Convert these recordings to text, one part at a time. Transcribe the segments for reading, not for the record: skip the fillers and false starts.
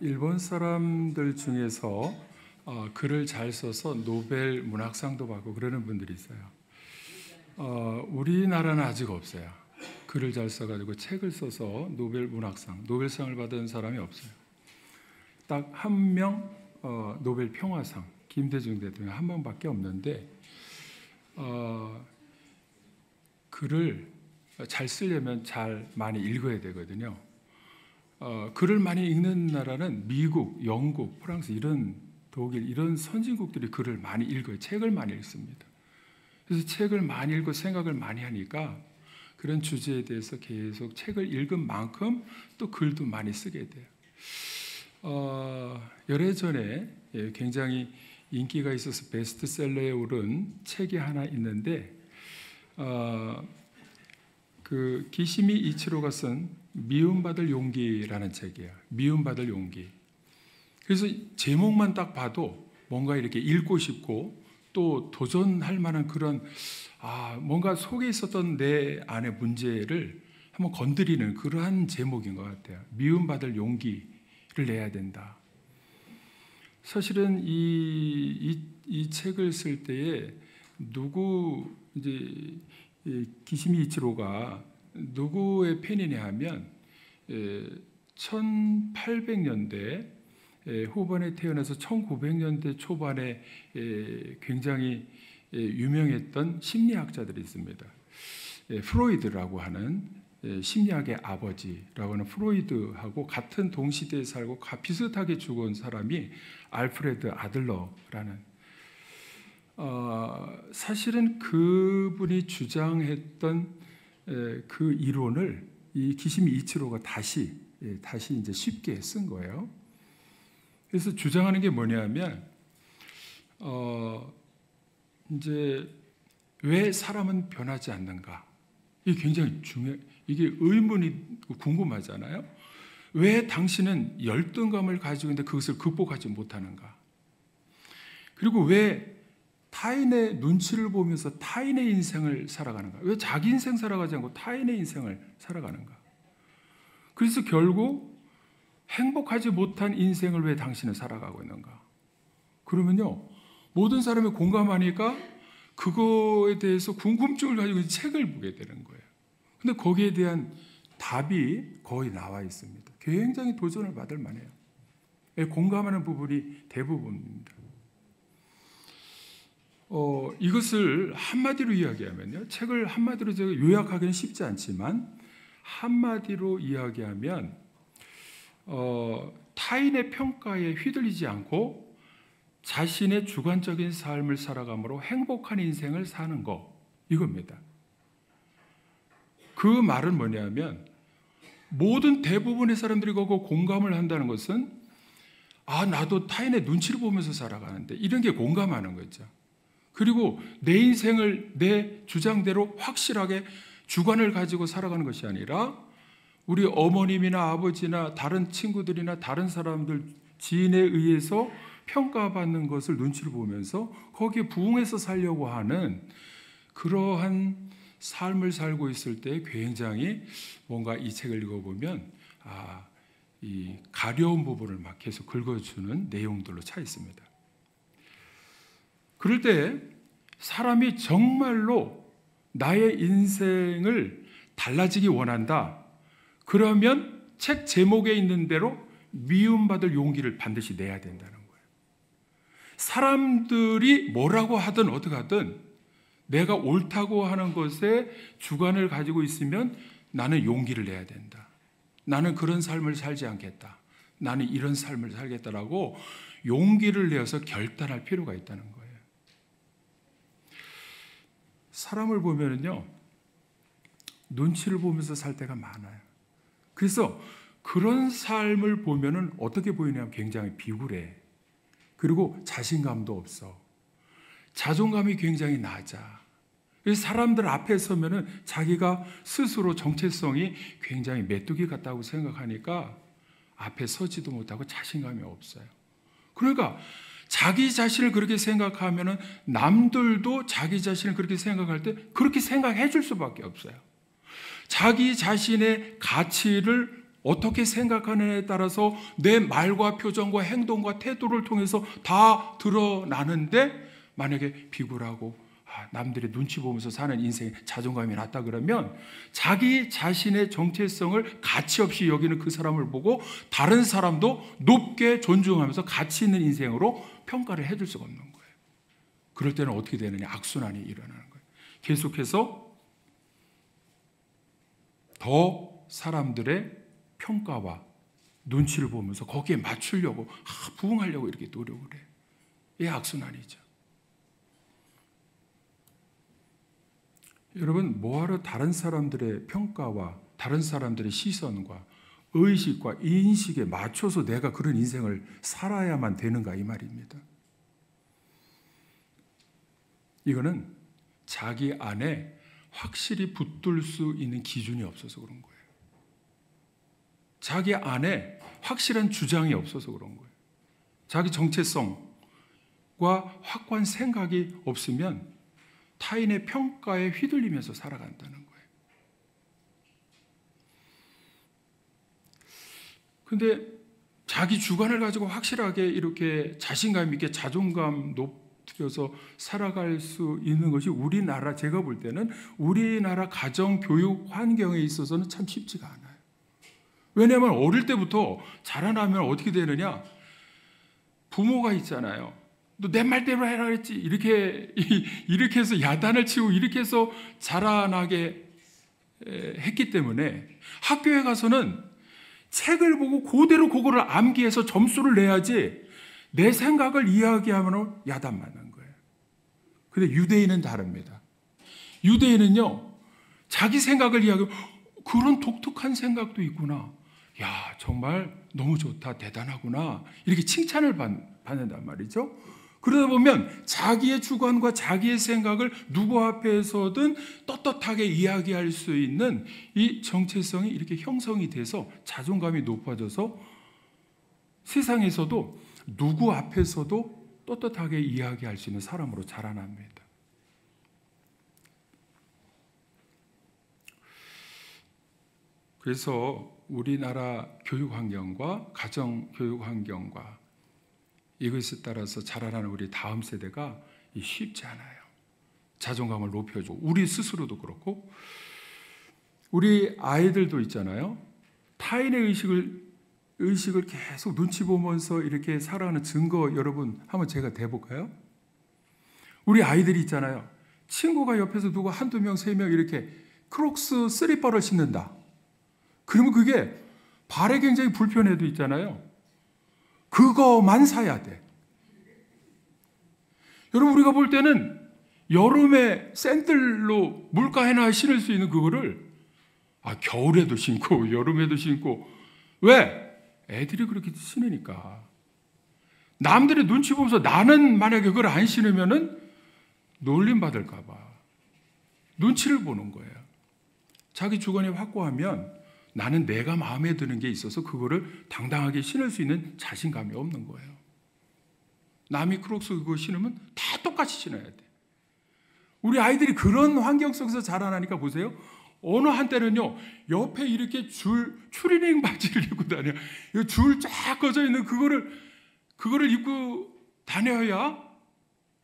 일본 사람들 중에서 글을 잘 써서 노벨 문학상도 받고 그러는 분들이 있어요. 우리나라는 아직 없어요. 글을 잘 써가지고 책을 써서 노벨 문학상, 노벨상을 받은 사람이 없어요. 딱 한 명 노벨 평화상, 김대중 대통령 한 명밖에 없는데 글을 잘 쓰려면 잘 많이 읽어야 되거든요. 글을 많이 읽는 나라는 미국, 영국, 프랑스 이런 독일 이런 선진국들이 글을 많이 읽어요. 책을 많이 읽습니다. 그래서 책을 많이 읽고 생각을 많이 하니까 그런 주제에 대해서 계속 책을 읽은 만큼 또 글도 많이 쓰게 돼요. 열애전에 굉장히 인기가 있어서 베스트셀러에 오른 책이 하나 있는데 그 기시미 이치로가 쓴 미움받을 용기라는 책이에요. 미움받을 용기. 그래서 제목만 딱 봐도 뭔가 이렇게 읽고 싶고 또 도전할 만한 그런 뭔가 속에 있었던 내 안의 문제를 한번 건드리는 그러한 제목인 것 같아요. 미움받을 용기를 내야 된다. 사실은 이 책을 쓸 때에 기시미 이치로가 누구의 팬이냐 하면 1800년대 후반에 태어나서 1900년대 초반에 굉장히 유명했던 심리학자들이 있습니다. 프로이드라고 하는 심리학의 아버지라고 하는 프로이드하고 같은 동시대에 살고 비슷하게 죽은 사람이 알프레드 아들러라는 사실은 그분이 주장했던 그 이론을 이 기시미 이치로가 다시 이제 쉽게 쓴 거예요. 그래서 주장하는 게 뭐냐면 이제 왜 사람은 변하지 않는가? 이게 굉장히 이게 의문이 궁금하잖아요. 왜 당신은 열등감을 가지고 있는데 그것을 극복하지 못하는가? 그리고 왜 타인의 눈치를 보면서 타인의 인생을 살아가는가? 왜 자기 인생 살아가지 않고 타인의 인생을 살아가는가? 그래서 결국 행복하지 못한 인생을 왜 당신은 살아가고 있는가? 그러면요, 모든 사람이 공감하니까 그거에 대해서 궁금증을 가지고 책을 보게 되는 거예요. 근데 거기에 대한 답이 거의 나와 있습니다. 굉장히 도전을 받을 만해요. 공감하는 부분이 대부분입니다. 이것을 한마디로 이야기하면요, 책을 한마디로 제가 요약하기는 쉽지 않지만 한마디로 이야기하면 타인의 평가에 휘둘리지 않고 자신의 주관적인 삶을 살아감으로 행복한 인생을 사는 것, 이겁니다. 그 말은 뭐냐면 모든 대부분의 사람들이 그거 공감을 한다는 것은 나도 타인의 눈치를 보면서 살아가는데 이런 게 공감하는 거죠. 그리고 내 인생을 내 주장대로 확실하게 주관을 가지고 살아가는 것이 아니라 우리 어머님이나 아버지나 다른 친구들이나 다른 사람들 지인에 의해서 평가받는 것을 눈치를 보면서 거기에 부응해서 살려고 하는 그러한 삶을 살고 있을 때 굉장히 뭔가 이 책을 읽어보면 이 가려운 부분을 막 계속 긁어주는 내용들로 차 있습니다. 그럴 때 사람이 정말로 나의 인생을 달라지기 원한다. 그러면 책 제목에 있는 대로 미움받을 용기를 반드시 내야 된다는 거예요. 사람들이 뭐라고 하든 어떻게 하든 내가 옳다고 하는 것에 주관을 가지고 있으면 나는 용기를 내야 된다. 나는 그런 삶을 살지 않겠다. 나는 이런 삶을 살겠다라고 용기를 내어서 결단할 필요가 있다는 거예요. 사람을 보면은요, 눈치를 보면서 살 때가 많아요. 그래서 그런 삶을 보면은 어떻게 보이냐면 굉장히 비굴해. 그리고 자신감도 없어. 자존감이 굉장히 낮아. 그래서 사람들 앞에 서면은 자기가 스스로 정체성이 굉장히 메뚜기 같다고 생각하니까 앞에 서지도 못하고 자신감이 없어요. 그러니까 자기 자신을 그렇게 생각하면은 남들도 자기 자신을 그렇게 생각할 때 그렇게 생각해 줄 수밖에 없어요. 자기 자신의 가치를 어떻게 생각하느냐에 따라서 내 말과 표정과 행동과 태도를 통해서 다 드러나는데, 만약에 비굴하고 남들의 눈치 보면서 사는 인생에 자존감이 낮다 그러면 자기 자신의 정체성을 가치 없이 여기는 그 사람을 보고 다른 사람도 높게 존중하면서 가치 있는 인생으로 평가를 해줄 수가 없는 거예요. 그럴 때는 어떻게 되느냐? 악순환이 일어나는 거예요. 계속해서 더 사람들의 평가와 눈치를 보면서 거기에 맞추려고, 부응하려고 이렇게 노력을 해요. 이게 악순환이죠. 여러분, 뭐하러 다른 사람들의 평가와 다른 사람들의 시선과 의식과 인식에 맞춰서 내가 그런 인생을 살아야만 되는가, 이 말입니다. 이거는 자기 안에 확실히 붙들 수 있는 기준이 없어서 그런 거예요. 자기 안에 확실한 주장이 없어서 그런 거예요. 자기 정체성과 확고한 생각이 없으면 타인의 평가에 휘둘리면서 살아간다는 거예요. 근데 자기 주관을 가지고 확실하게 이렇게 자신감 있게 자존감 높여서 살아갈 수 있는 것이 우리나라, 제가 볼 때는 우리나라 가정 교육 환경에 있어서는 참 쉽지가 않아요. 왜냐하면 어릴 때부터 자라나면 어떻게 되느냐? 부모가 있잖아요. 너 내 말대로 해라 그랬지. 이렇게 해서 야단을 치고 이렇게 해서 자라나게 했기 때문에 학교에 가서는 책을 보고 그대로 그거를 암기해서 점수를 내야지 내 생각을 이야기하면 야단 맞는 거예요. 근데 유대인은 다릅니다. 유대인은요, 자기 생각을 이야기하면 그런 독특한 생각도 있구나. 야, 정말 너무 좋다, 대단하구나. 이렇게 칭찬을 받는단 말이죠. 그러다 보면 자기의 주관과 자기의 생각을 누구 앞에서든 떳떳하게 이야기할 수 있는 이 정체성이 이렇게 형성이 돼서 자존감이 높아져서 세상에서도 누구 앞에서도 떳떳하게 이야기할 수 있는 사람으로 자라납니다. 그래서 우리나라 교육 환경과 가정 교육 환경과 이것에 따라서 자라나는 우리 다음 세대가 쉽지 않아요. 자존감을 높여주고 우리 스스로도 그렇고 우리 아이들도 있잖아요. 타인의 의식을 계속 눈치 보면서 이렇게 살아가는 증거 여러분 한번 제가 대볼까요? 우리 아이들이 있잖아요. 친구가 옆에서 누구 한두 명, 세 명 이렇게 크록스 슬리퍼를 신는다. 그러면 그게 발에 굉장히 불편해도 있잖아요. 그거만 사야 돼. 여러분, 우리가 볼 때는 여름에 샌들로 물가에나 신을 수 있는 그거를 겨울에도 신고 여름에도 신고, 왜? 애들이 그렇게 신으니까. 남들의 눈치 보면서 나는 만약에 그걸 안 신으면은 놀림 받을까 봐 눈치를 보는 거예요. 자기 주관이 확고하면 나는 내가 마음에 드는 게 있어서 그거를 당당하게 신을 수 있는 자신감이 없는 거예요. 남이 크록스 그거 신으면 다 똑같이 신어야 돼. 우리 아이들이 그런 환경 속에서 자라나니까 보세요. 어느 한때는요, 옆에 이렇게 추리닝 바지를 입고 다녀. 줄 쫙 꺼져 있는 그거를 입고 다녀야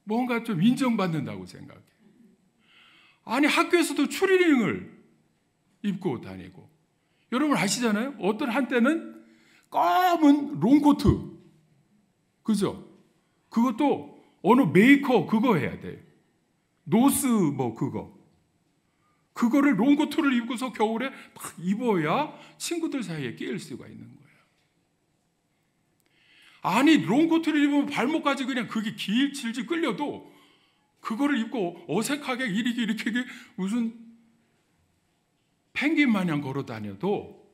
뭔가 좀 인정받는다고 생각해. 아니, 학교에서도 추리닝을 입고 다니고. 여러분 아시잖아요? 어떤 한때는 검은 롱코트. 그죠? 그것도 어느 메이커 그거 해야 돼. 노스 그거를 롱코트를 입고서 겨울에 딱 입어야 친구들 사이에 끼일 수가 있는 거예요. 아니, 롱코트를 입으면 발목까지 그냥 그게 질질 끌려도 그거를 입고 어색하게 이렇게 무슨 펭귄 마냥 걸어 다녀도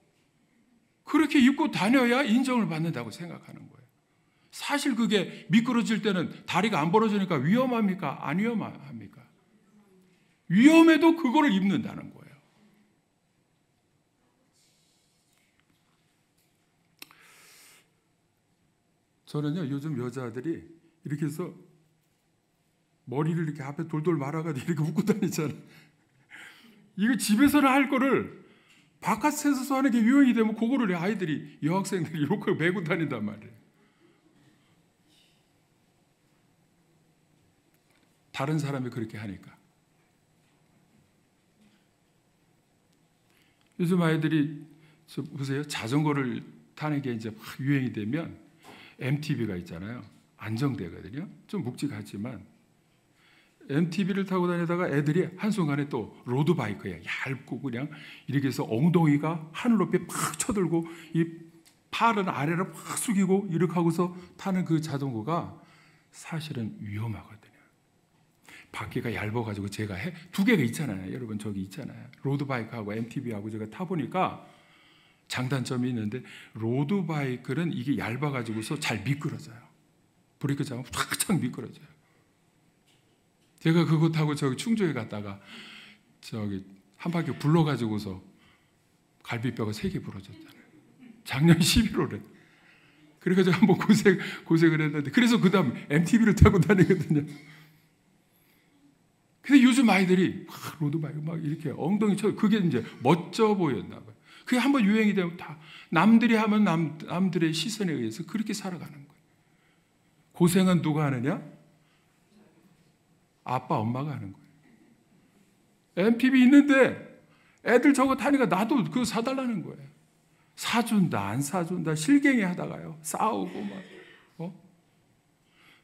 그렇게 입고 다녀야 인정을 받는다고 생각하는 거예요. 사실 그게 미끄러질 때는 다리가 안 벌어지니까 위험합니까? 안 위험합니까? 위험해도 그거를 입는다는 거예요. 저는요, 요즘 여자들이 이렇게 해서 머리를 이렇게 앞에 돌돌 말아가지고 이렇게 묶고 다니잖아요. 이거 집에서는 할 거를 바깥에서 하는 게 유행이 되면 그거를 아이들이, 여학생들이 이렇게 메고 다닌단 말이에요. 다른 사람이 그렇게 하니까. 요즘 아이들이 보세요. 자전거를 타는 게 이제 막 유행이 되면 MTB가 있잖아요. 안정되거든요. 좀 묵직하지만 MTB를 타고 다니다가 애들이 한순간에 또 로드바이크에 얇고 그냥 이렇게 해서 엉덩이가 하늘 높이 팍 쳐들고 이 팔은 아래로 팍 숙이고 이렇게 하고서 타는 그 자전거가 사실은 위험하거든요. 바퀴가 얇아가지고 제가 두 개가 있잖아요. 여러분 저기 있잖아요. 로드바이크하고 MTB하고 제가 타보니까 장단점이 있는데 로드바이크는 이게 얇아가지고서 잘 미끄러져요. 브레이크 잡으면 탁탁 미끄러져요. 제가 그거 타고 저기 충주에 갔다가 저기 한 바퀴 굴러가지고서 갈비뼈가 3개 부러졌잖아요. 작년 11월에. 그래가지고 한번 고생을 했는데 그래서 그 다음 MTB를 타고 다니거든요. 근데 요즘 아이들이 막 로드바이크 막 이렇게 엉덩이 쳐, 그게 이제 멋져 보였나 봐요. 그게 한번 유행이 되면 다 남들이 하면 남들의 시선에 의해서 그렇게 살아가는 거예요. 고생은 누가 하느냐? 아빠, 엄마가 하는 거예요. MTB 있는데 애들 저거 타니까 나도 그거 사달라는 거예요. 사준다, 안 사준다, 실갱이 하다가요. 싸우고 막.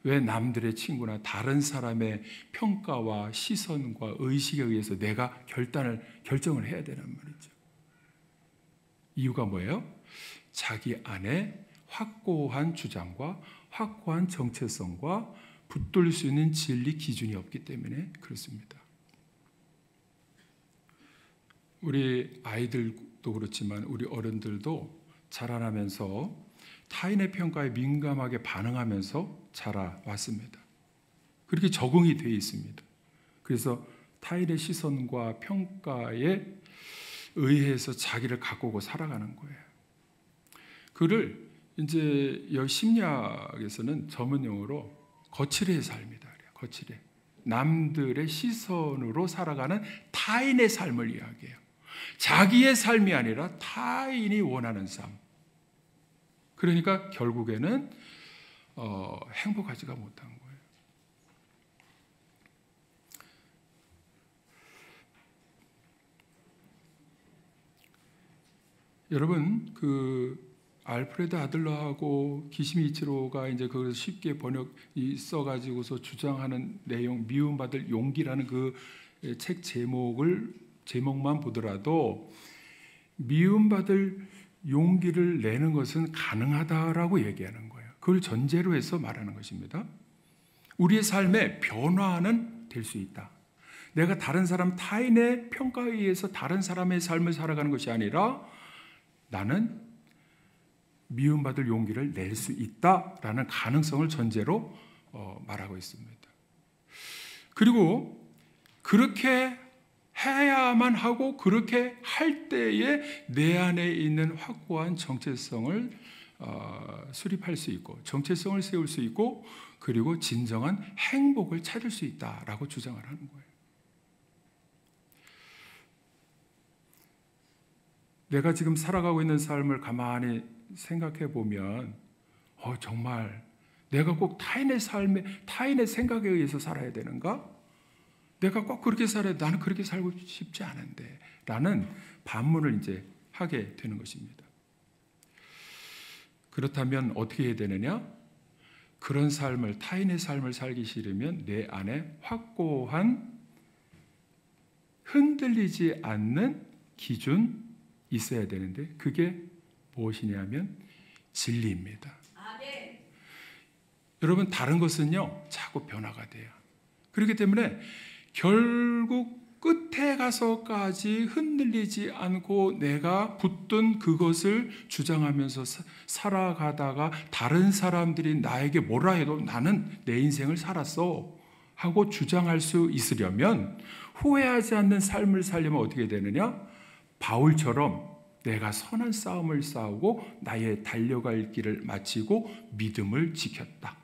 왜 남들의 친구나 다른 사람의 평가와 시선과 의식에 의해서 내가 결정을 해야 되는 말이죠. 이유가 뭐예요? 자기 안에 확고한 주장과 확고한 정체성과 붙들 수 있는 진리 기준이 없기 때문에 그렇습니다. 우리 아이들도 그렇지만 우리 어른들도 자라나면서 타인의 평가에 민감하게 반응하면서 자라왔습니다. 그렇게 적응이 되어 있습니다. 그래서 타인의 시선과 평가에 의해서 자기를 가꾸고 살아가는 거예요. 그를 이제 심리학에서는 전문용어로 거칠의 삶이다. 거칠의. 남들의 시선으로 살아가는 타인의 삶을 이야기해요. 자기의 삶이 아니라 타인이 원하는 삶. 그러니까 결국에는 행복하지가 못한 거예요. 여러분, 그 알프레드 아들러하고 기시미치로가 이제 그걸 쉽게 번역이 써가지고서 주장하는 내용, 미움받을 용기라는 그 책 제목만 보더라도 미움받을 용기를 내는 것은 가능하다라고 얘기하는 거예요. 그걸 전제로 해서 말하는 것입니다. 우리의 삶에 변화는 될 수 있다. 내가 다른 사람, 타인의 평가에 의해서 다른 사람의 삶을 살아가는 것이 아니라 나는 미움받을 용기를 낼 수 있다라는 가능성을 전제로 말하고 있습니다. 그리고 그렇게 해야만 하고 그렇게 할 때에 내 안에 있는 확고한 정체성을 수립할 수 있고 정체성을 세울 수 있고 그리고 진정한 행복을 찾을 수 있다라고 주장을 하는 거예요. 내가 지금 살아가고 있는 삶을 가만히 생각해 보면 정말 내가 꼭 타인의 삶에 타인의 생각에 의해서 살아야 되는가? 내가 꼭 그렇게 살아야 돼. 나는 그렇게 살고 싶지 않은데 라는 반문을 이제 하게 되는 것입니다. 그렇다면 어떻게 해야 되느냐? 그런 삶을 타인의 삶을 살기 싫으면 내 안에 확고한 흔들리지 않는 기준 있어야 되는데 그게 무엇이냐면 진리입니다. 여러분 다른 것은요 자꾸 변화가 돼요. 그렇기 때문에 결국 끝에 가서까지 흔들리지 않고 내가 붙든 그것을 주장하면서 살아가다가 다른 사람들이 나에게 뭐라 해도 나는 내 인생을 살았어 하고 주장할 수 있으려면 후회하지 않는 삶을 살려면 어떻게 되느냐? 바울처럼 내가 선한 싸움을 싸우고 나의 달려갈 길을 마치고 믿음을 지켰다.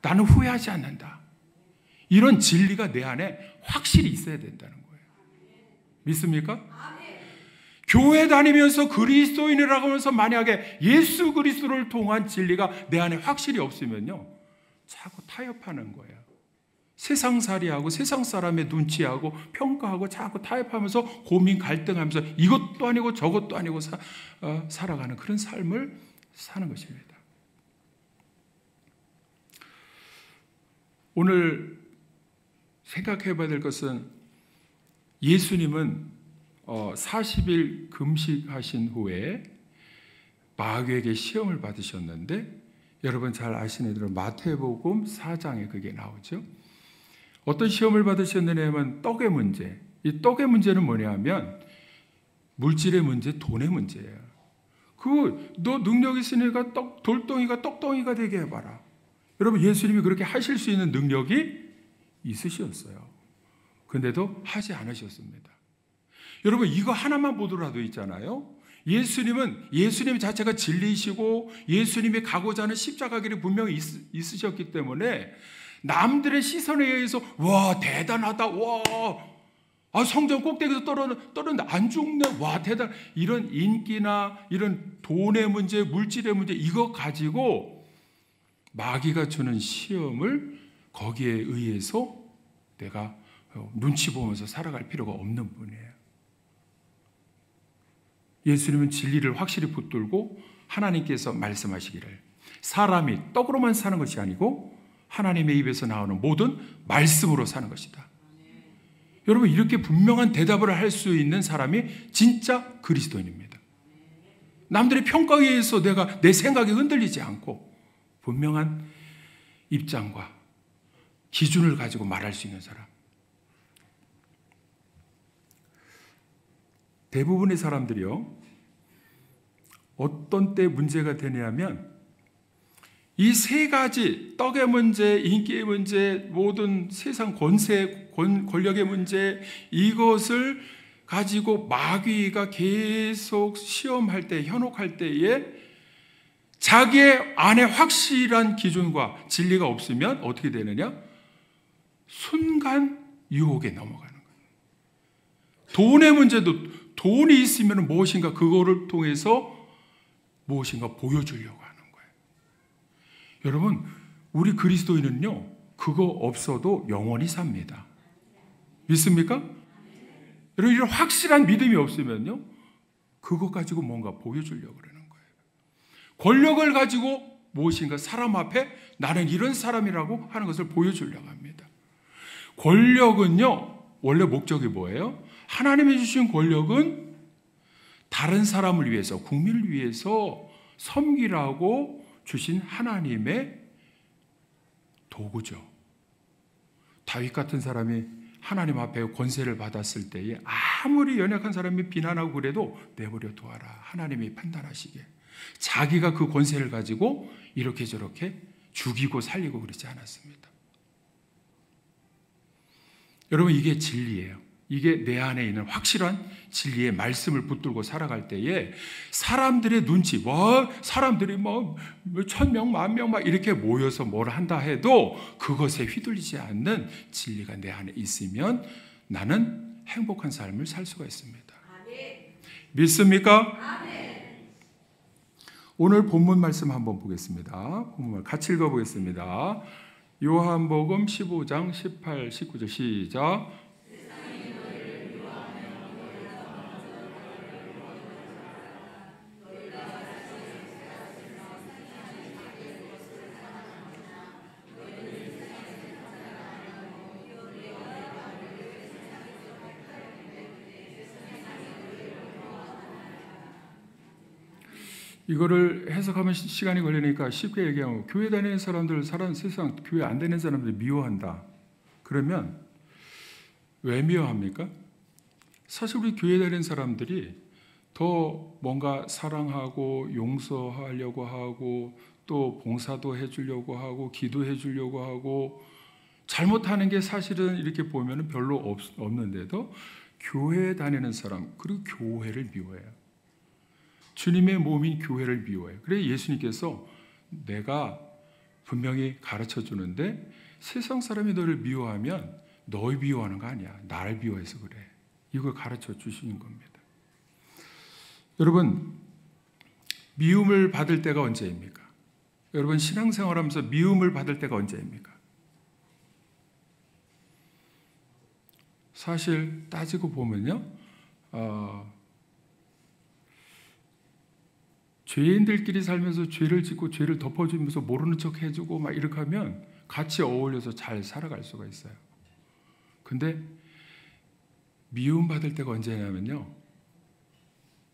나는 후회하지 않는다. 이런 진리가 내 안에 확실히 있어야 된다는 거예요. 믿습니까? 교회 다니면서 그리스도인이라고 하면서 만약에 예수 그리스도를 통한 진리가 내 안에 확실히 없으면요, 자꾸 타협하는 거예요. 세상살이하고 세상 사람의 눈치하고 평가하고 자꾸 타협하면서 고민 갈등하면서 이것도 아니고 저것도 아니고 살아가는 그런 삶을 사는 것입니다. 오늘 생각해 봐야 될 것은, 예수님은 40일 금식하신 후에 마귀에게 시험을 받으셨는데, 여러분 잘 아시는 대로 마태복음 4장에 그게 나오죠. 어떤 시험을 받으셨느냐면 떡의 문제. 이 떡의 문제는 뭐냐면 물질의 문제, 돈의 문제예요. 너 능력 있으니까 돌덩이가 떡덩이가 되게 해봐라. 여러분, 예수님이 그렇게 하실 수 있는 능력이 있으셨어요. 그런데도 하지 않으셨습니다. 여러분, 이거 하나만 보더라도 있잖아요. 예수님 자체가 진리이시고 예수님이 가고자 하는 십자가 길이 분명히 있으셨기 때문에 남들의 시선에 의해서 와 대단하다, 와 성전 꼭대기에서 떨어졌는데 안 죽네, 와 대단, 이런 인기나 이런 돈의 문제, 물질의 문제, 이거 가지고 마귀가 주는 시험을 거기에 의해서 내가 눈치 보면서 살아갈 필요가 없는 분이에요. 예수님은 진리를 확실히 붙들고 하나님께서 말씀하시기를 사람이 떡으로만 사는 것이 아니고 하나님의 입에서 나오는 모든 말씀으로 사는 것이다. 여러분, 이렇게 분명한 대답을 할 수 있는 사람이 진짜 그리스도인입니다. 남들의 평가에 의해서 내 생각이 흔들리지 않고 분명한 입장과 기준을 가지고 말할 수 있는 사람. 대부분의 사람들이요, 어떤 때 문제가 되냐면 이 세 가지, 떡의 문제, 인기의 문제, 모든 세상 권력의 문제, 이것을 가지고 마귀가 계속 시험할 때, 현혹할 때에 자기의 안에 확실한 기준과 진리가 없으면 어떻게 되느냐? 순간 유혹에 넘어가는 거예요. 돈의 문제도 돈이 있으면 무엇인가 그거를 통해서 무엇인가 보여주려고 하는 거예요. 여러분, 우리 그리스도인은요, 그거 없어도 영원히 삽니다. 믿습니까? 여러분, 이런 확실한 믿음이 없으면요, 그거 가지고 뭔가 보여주려고 그러는 거예요. 권력을 가지고 무엇인가 사람 앞에 나는 이런 사람이라고 하는 것을 보여주려고 합니다. 권력은요, 원래 목적이 뭐예요? 하나님이 주신 권력은 다른 사람을 위해서, 국민을 위해서 섬기라고 주신 하나님의 도구죠. 다윗 같은 사람이 하나님 앞에 권세를 받았을 때에 아무리 연약한 사람이 비난하고 그래도 내버려 두어라, 하나님이 판단하시게. 자기가 그 권세를 가지고 이렇게 저렇게 죽이고 살리고 그러지 않았습니다. 여러분, 이게 진리예요. 이게 내 안에 있는 확실한 진리의 말씀을 붙들고 살아갈 때에 사람들의 눈치, 사람들이 1000명, 10,000명 막 이렇게 모여서 뭘 한다 해도 그것에 휘둘리지 않는 진리가 내 안에 있으면 나는 행복한 삶을 살 수가 있습니다. 아멘. 믿습니까? 아멘. 오늘 본문 말씀 한번 보겠습니다. 본문 같이 읽어보겠습니다. 요한복음 15장 18, 19절 시작. 이거를 해석하면 시간이 걸리니까 쉽게 얘기하면, 교회 다니는 사람들, 세상 교회 안 다니는 사람들 미워한다. 그러면 왜 미워합니까? 사실 우리 교회 다니는 사람들이 더 뭔가 사랑하고 용서하려고 하고 또 봉사도 해주려고 하고 기도해 주려고 하고 잘못하는 게 사실은 이렇게 보면 별로 없는데도 교회 다니는 사람, 그리고 교회를 미워해요. 주님의 몸인 교회를 미워해요. 그래서 예수님께서 내가 분명히 가르쳐 주는데 세상 사람이 너를 미워하면 너를 미워하는 거 아니야, 나를 미워해서 그래. 이걸 가르쳐 주시는 겁니다. 여러분, 미움을 받을 때가 언제입니까? 여러분, 신앙생활하면서 미움을 받을 때가 언제입니까? 사실 따지고 보면요, 죄인들끼리 살면서 죄를 짓고 죄를 덮어주면서 모르는 척 해주고 막 이렇게 하면 같이 어울려서 잘 살아갈 수가 있어요. 근데 미움받을 때가 언제냐면요,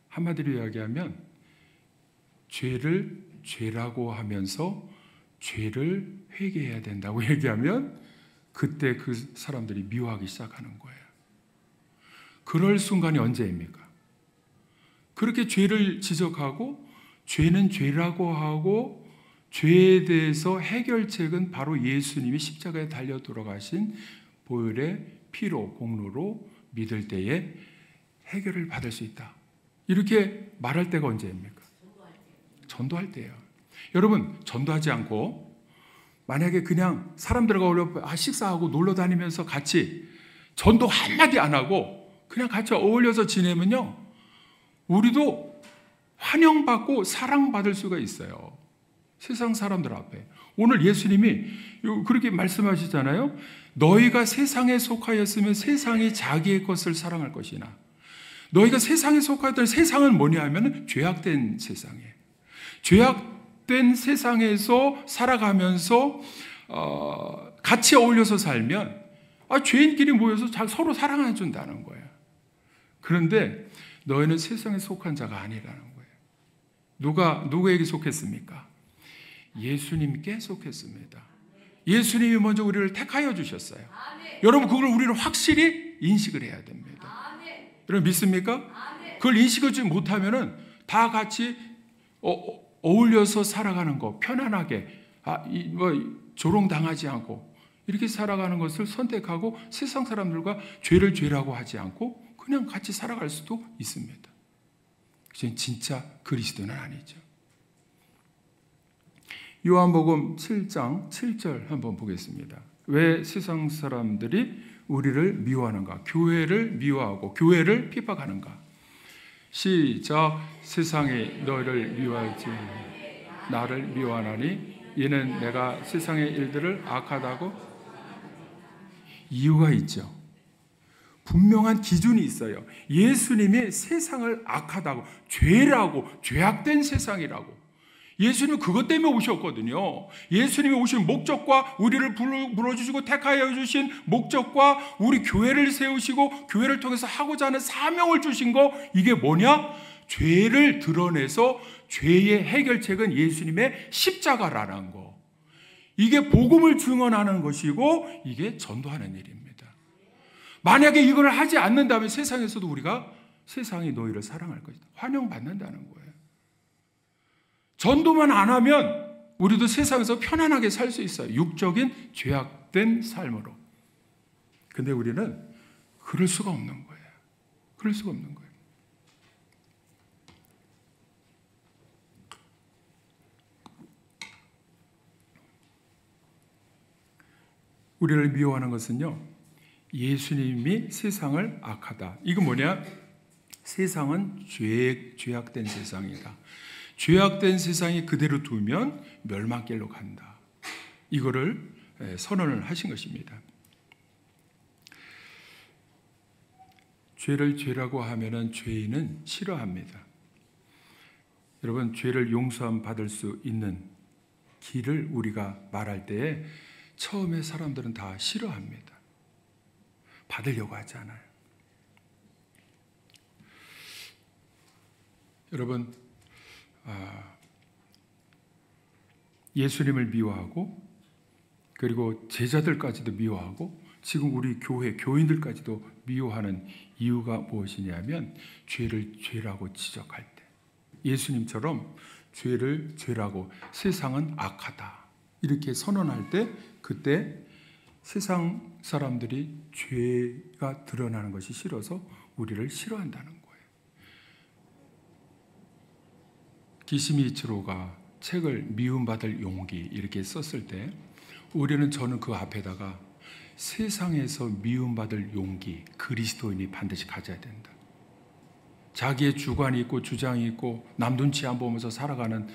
한마디로 이야기하면 죄를 죄라고 하면서 죄를 회개해야 된다고 얘기하면 그때 그 사람들이 미워하기 시작하는 거예요. 그럴 순간이 언제입니까? 그렇게 죄를 지적하고 죄는 죄라고 하고 죄에 대해서 해결책은 바로 예수님이 십자가에 달려 돌아가신 보혈의 피로 공로로 믿을 때에 해결을 받을 수 있다. 이렇게 말할 때가 언제입니까? 전도할 때예요. 여러분, 전도하지 않고 만약에 그냥 사람들과 어울려 식사하고 놀러 다니면서 같이 전도 한마디 안 하고 그냥 같이 어울려서 지내면요, 우리도 환영받고 사랑받을 수가 있어요. 세상 사람들 앞에. 오늘 예수님이 그렇게 말씀하시잖아요. 너희가 세상에 속하였으면 세상이 자기의 것을 사랑할 것이나, 너희가 세상에 속하였던 세상은 뭐냐 하면 죄악된 세상이에요. 죄악된 세상에서 살아가면서 같이 어울려서 살면 죄인끼리 모여서 서로 사랑해 준다는 거예요. 그런데 너희는 세상에 속한 자가 아니라는 거예요. 누구에게 속했습니까? 예수님께 속했습니다. 예수님이 먼저 우리를 택하여 주셨어요. 여러분, 그걸 우리는 확실히 인식을 해야 됩니다. 여러분, 믿습니까? 그걸 인식하지 못하면은 다 같이 어울려서 살아가는 거, 편안하게 조롱당하지 않고 이렇게 살아가는 것을 선택하고 세상 사람들과 죄를 죄라고 하지 않고 그냥 같이 살아갈 수도 있습니다. 진짜 그리스도는 아니죠. 요한복음 7장 7절 한번 보겠습니다. 왜 세상 사람들이 우리를 미워하는가? 교회를 미워하고 교회를 핍박하는가? 시작. 세상이 너희를 미워할지 나를 미워하나니 이는 내가 세상의 일들을 악하다고. 이유가 있죠. 분명한 기준이 있어요. 예수님이 세상을 악하다고, 죄라고, 죄악된 세상이라고. 예수님은 그것 때문에 오셨거든요. 예수님이 오신 목적과 우리를 불러주시고 택하여 주신 목적과 우리 교회를 세우시고 교회를 통해서 하고자 하는 사명을 주신 거, 이게 뭐냐? 죄를 드러내서 죄의 해결책은 예수님의 십자가라는 거. 이게 복음을 증언하는 것이고 이게 전도하는 일입니다. 만약에 이걸 하지 않는다면 세상에서도 우리가 세상이 너희를 사랑할 것이다, 환영받는다는 거예요. 전도만 안 하면 우리도 세상에서 편안하게 살 수 있어요. 육적인 죄악된 삶으로. 근데 우리는 그럴 수가 없는 거예요. 그럴 수가 없는 거예요. 우리를 미워하는 것은요, 예수님이 세상을 악하다. 이건 뭐냐? 세상은 죄악된 세상이다. 죄악된 세상이 그대로 두면 멸망길로 간다. 이거를 선언을 하신 것입니다. 죄를 죄라고 하면은 죄인은 싫어합니다. 여러분, 죄를 용서함 받을 수 있는 길을 우리가 말할 때에 처음에 사람들은 다 싫어합니다. 받으려고 하지 않아요. 여러분, 예수님을 미워하고 그리고 제자들까지도 미워하고 지금 우리 교회 교인들까지도 미워하는 이유가 무엇이냐면 죄를 죄라고 지적할 때, 예수님처럼 죄를 죄라고 세상은 악하다 이렇게 선언할 때, 그때 세상 사람들이 죄가 드러나는 것이 싫어서 우리를 싫어한다는 거예요. 기시미치로가 책을 미움받을 용기 이렇게 썼을 때 저는 그 앞에다가 세상에서 미움받을 용기 그리스도인이 반드시 가져야 된다. 자기의 주관이 있고 주장이 있고 남 눈치 안 보면서 살아가는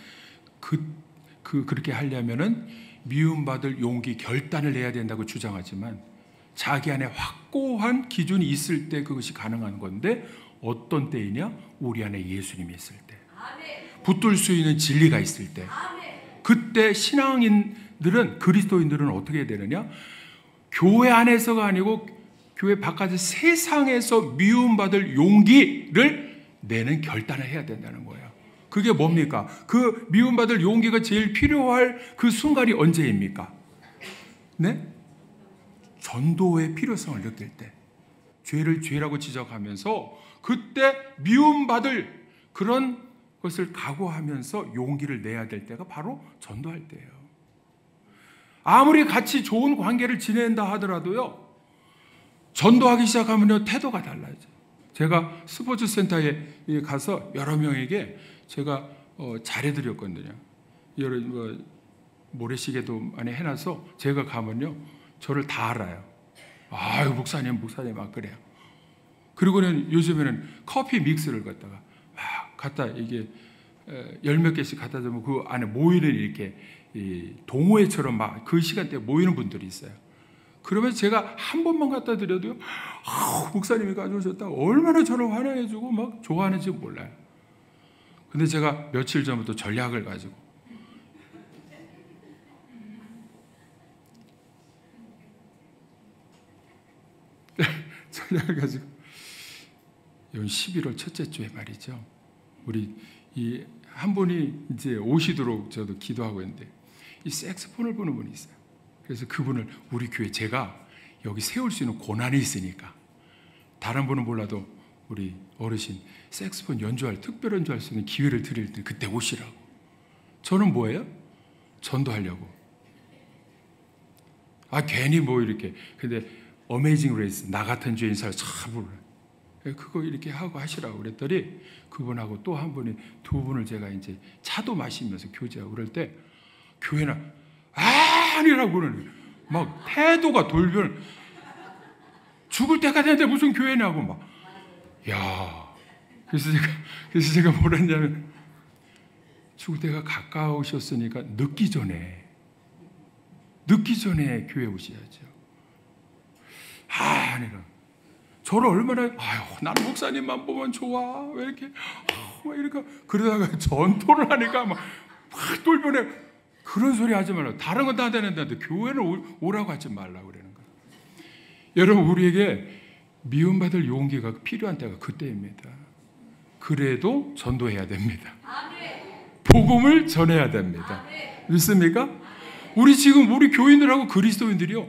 그렇게 하려면은 미움받을 용기, 결단을 내야 된다고 주장하지만 자기 안에 확고한 기준이 있을 때 그것이 가능한 건데 어떤 때이냐? 우리 안에 예수님이 있을 때, 붙들 수 있는 진리가 있을 때, 그때 신앙인들은, 그리스도인들은 어떻게 되느냐? 교회 안에서가 아니고 교회 바깥의 세상에서 미움받을 용기를 내는 결단을 해야 된다는 거예요. 그게 뭡니까? 그 미움받을 용기가 제일 필요할 그 순간이 언제입니까? 네? 전도의 필요성을 느낄 때, 죄를 죄라고 지적하면서 그때 미움받을 그런 것을 각오하면서 용기를 내야 될 때가 바로 전도할 때예요. 아무리 같이 좋은 관계를 지낸다 하더라도요, 전도하기 시작하면 태도가 달라져요. 제가 스포츠 센터에 가서 여러 명에게 제가 잘해드렸거든요. 여러 모래시계도 많이 해놔서 제가 가면요, 저를 다 알아요. 아유, 목사님 막 그래요. 그리고는 요즘에는 커피 믹스를 갖다가 막 갖다 이게 열 몇 개씩 갖다 주면 그 안에 모이는 이렇게 동호회처럼 막 그 시간대에 모이는 분들이 있어요. 그러면 제가 한 번만 갖다 드려도요, 목사님이 가져오셨다 얼마나 저를 환영해주고 막 좋아하는지 몰라요. 근데 제가 며칠 전부터 전략을 가지고 이번 11월 첫째 주에 말이죠, 우리 이 한 분이 이제 오시도록 저도 기도하고 있는데 이 색소폰을 부는 분이 있어요. 그래서 그분을 우리 교회, 제가 여기 세울 수 있는 고난이 있으니까, 다른 분은 몰라도 우리 어르신 색소폰 연주할, 특별 연주할 수 있는 기회를 드릴 때 그때 오시라고. 저는 뭐예요? 전도하려고. 괜히 뭐 이렇게. 근데 어메이징 그레이스, 나 같은 죄인 살 참 불러요. 그거 이렇게 하고 하시라고 그랬더니 그분하고 또 한 분이, 두 분을 제가 이제 차도 마시면서 교제하고 그럴 때 교회는 아니라고 그러는 거예요. 막 태도가 돌변, 죽을 때가 되는데 무슨 교회냐고 막. 야, 그래서 제가 뭐라 했냐면, 죽을 때가 가까우셨으니까 늦기 전에 교회 오셔야죠. 아니라 저를 얼마나, 나는 목사님만 보면 좋아, 왜 이렇게 이렇게 그러다가 전도를 하니까 막 돌변해. 그런 소리 하지 말라고. 다른 건 다 되는데 교회는 오라고 하지 말라고 그러는 거예요. 여러분, 우리에게 미움받을 용기가 필요한 때가 그때입니다. 그래도 전도해야 됩니다. 복음을 전해야 됩니다. 믿습니까? 우리 교인들하고 그리스도인들이요,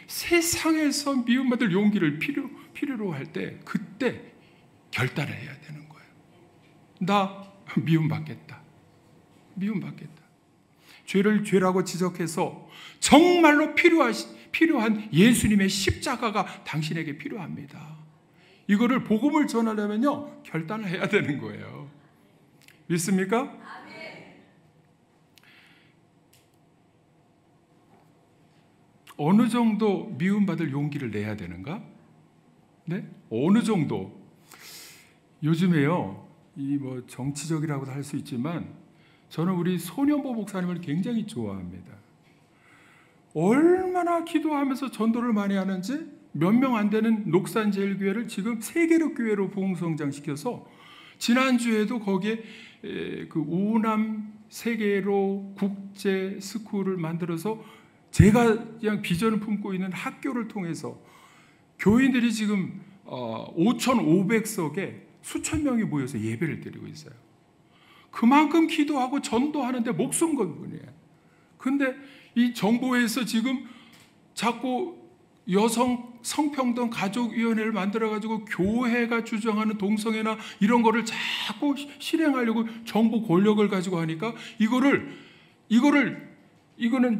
세상에서 미움받을 용기를 필요로 할 때, 그때 결단을 해야 되는 거예요. 나 미움받겠다. 죄를 죄라고 지적해서 정말로 필요한 예수님의 십자가가 당신에게 필요합니다. 이거를 복음을 전하려면요, 결단을 해야 되는 거예요. 믿습니까? 어느 정도 미움받을 용기를 내야 되는가? 네? 어느 정도? 요즘에요, 이 뭐 정치적이라고도 할 수 있지만 저는 우리 손현보 목사님을 굉장히 좋아합니다. 얼마나 기도하면서 전도를 많이 하는지, 몇 명 안 되는 녹산제일교회를 지금 세계로 교회로 부흥성장시켜서 지난주에도 거기에 그 우남 세계로 국제 스쿨을 만들어서 제가 그냥 비전을 품고 있는 학교를 통해서 교인들이 지금 5,500석에 수천 명이 모여서 예배를 드리고 있어요. 그만큼 기도하고 전도하는데 목숨 건 분이에요. 근데 이 정부에서 지금 자꾸 여성 성평등 가족위원회를 만들어가지고 교회가 주장하는 동성애나 이런 거를 자꾸 실행하려고 정부 권력을 가지고 하니까 이거는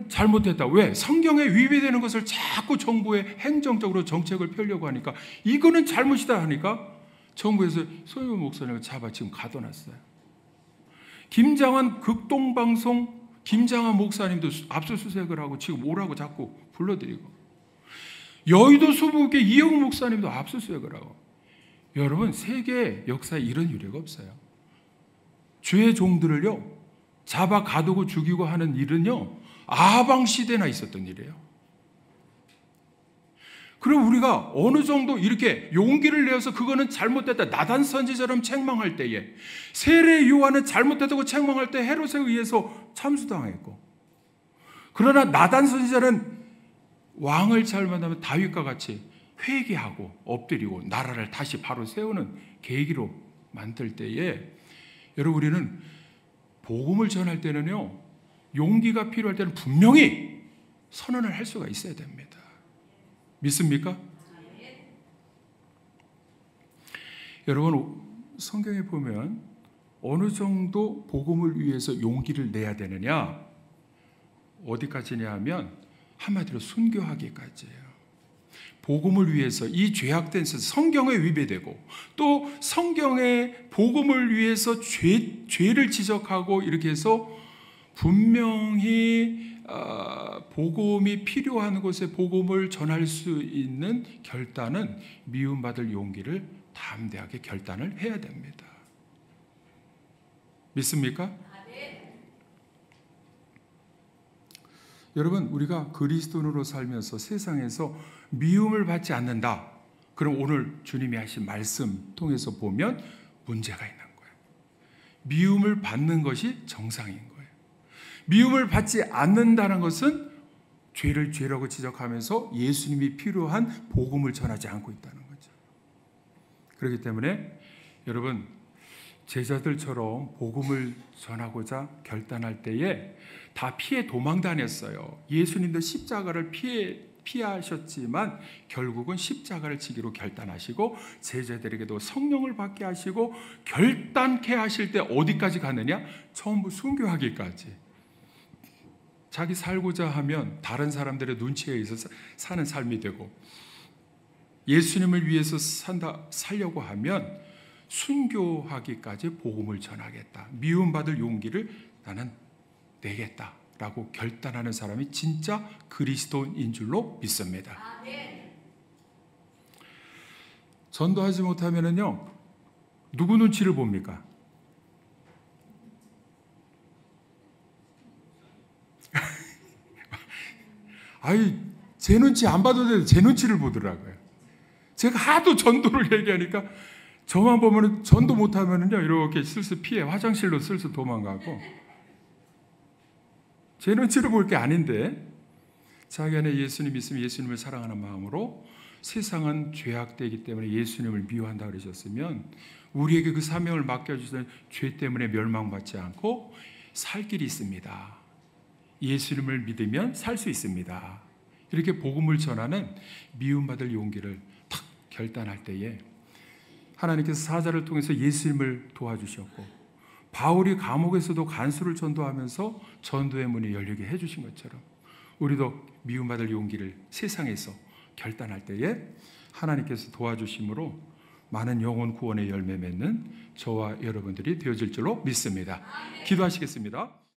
잘못됐다. 왜? 성경에 위배되는 것을 자꾸 정부에 행정적으로 정책을 펴려고 하니까 이거는 잘못이다 하니까 정부에서 손현보 목사님을 잡아 지금 가둬놨어요. 김장한 극동방송 김장한 목사님도 압수수색을 하고 지금 오라고 자꾸 불러드리고, 여의도 수북의 이영우 목사님도 압수수색을 하고, 여러분, 세계 역사에 이런 유례가 없어요. 주의 종들을요 잡아 가두고 죽이고 하는 일은요 아방 시대나 있었던 일이에요. 그럼 우리가 어느 정도 이렇게 용기를 내어서 그거는 잘못됐다, 나단 선지자처럼 책망할 때에, 세례 요한은 잘못됐다고 책망할 때 헤롯에 의해서 참수당했고, 그러나 나단 선지자는 왕을 잘 만나면 다윗과 같이 회개하고 엎드리고 나라를 다시 바로 세우는 계기로 만들 때에, 여러분, 우리는 복음을 전할 때는요 용기가 필요할 때는 분명히 선언을 할 수가 있어야 됩니다. 믿습니까? 여러분, 성경에 보면 어느 정도 복음을 위해서 용기를 내야 되느냐, 어디까지냐 하면 한마디로 순교하기까지예요. 복음을 위해서 이 죄악된 성경에 위배되고 또 성경의 복음을 위해서 죄를 지적하고 이렇게 해서 분명히 복음이 필요한 곳에 복음을 전할 수 있는 결단은 미움받을 용기를 담대하게 결단을 해야 됩니다. 믿습니까? 여러분, 우리가 그리스도인으로 살면서 세상에서 미움을 받지 않는다. 그럼 오늘 주님이 하신 말씀 통해서 보면 문제가 있는 거예요. 미움을 받는 것이 정상인 거예요. 미움을 받지 않는다는 것은 죄를 죄라고 지적하면서 예수님이 필요한 복음을 전하지 않고 있다는 거죠. 그렇기 때문에 여러분, 제자들처럼 복음을 전하고자 결단할 때에 다 피해 도망 다녔어요. 예수님도 십자가를 피하셨지만 결국은 십자가를 지기로 결단하시고 제자들에게도 성령을 받게 하시고 결단케 하실 때 어디까지 가느냐? 전부 순교하기까지. 자기 살고자 하면 다른 사람들의 눈치에 의해서 사는 삶이 되고, 예수님을 위해서 살려고 하면 순교하기까지 복음을 전하겠다, 미움받을 용기를 나는 내겠다라고 결단하는 사람이 진짜 그리스도인인 줄로 믿습니다. 전도하지 못하면은요 누구 눈치를 봅니까? 아이, 제 눈치 안 봐도 돼. 제 눈치를 보더라고요. 제가 하도 전도를 얘기하니까 저만 보면 전도 못하면은요 이렇게 슬슬 피해 화장실로 슬슬 도망가고, 제 눈치를 볼 게 아닌데 자기 안에 예수님 있으면 예수님을 사랑하는 마음으로, 세상은 죄악되기 때문에 예수님을 미워한다 그러셨으면 우리에게 그 사명을 맡겨주신 죄 때문에 멸망받지 않고 살 길이 있습니다. 예수님을 믿으면 살 수 있습니다. 이렇게 복음을 전하는 미움받을 용기를 탁 결단할 때에 하나님께서 사자를 통해서 예수님을 도와주셨고, 바울이 감옥에서도 간수를 전도하면서 전도의 문이 열리게 해주신 것처럼 우리도 미움받을 용기를 세상에서 결단할 때에 하나님께서 도와주심으로 많은 영혼 구원의 열매 맺는 저와 여러분들이 되어질 줄로 믿습니다. 기도하시겠습니다.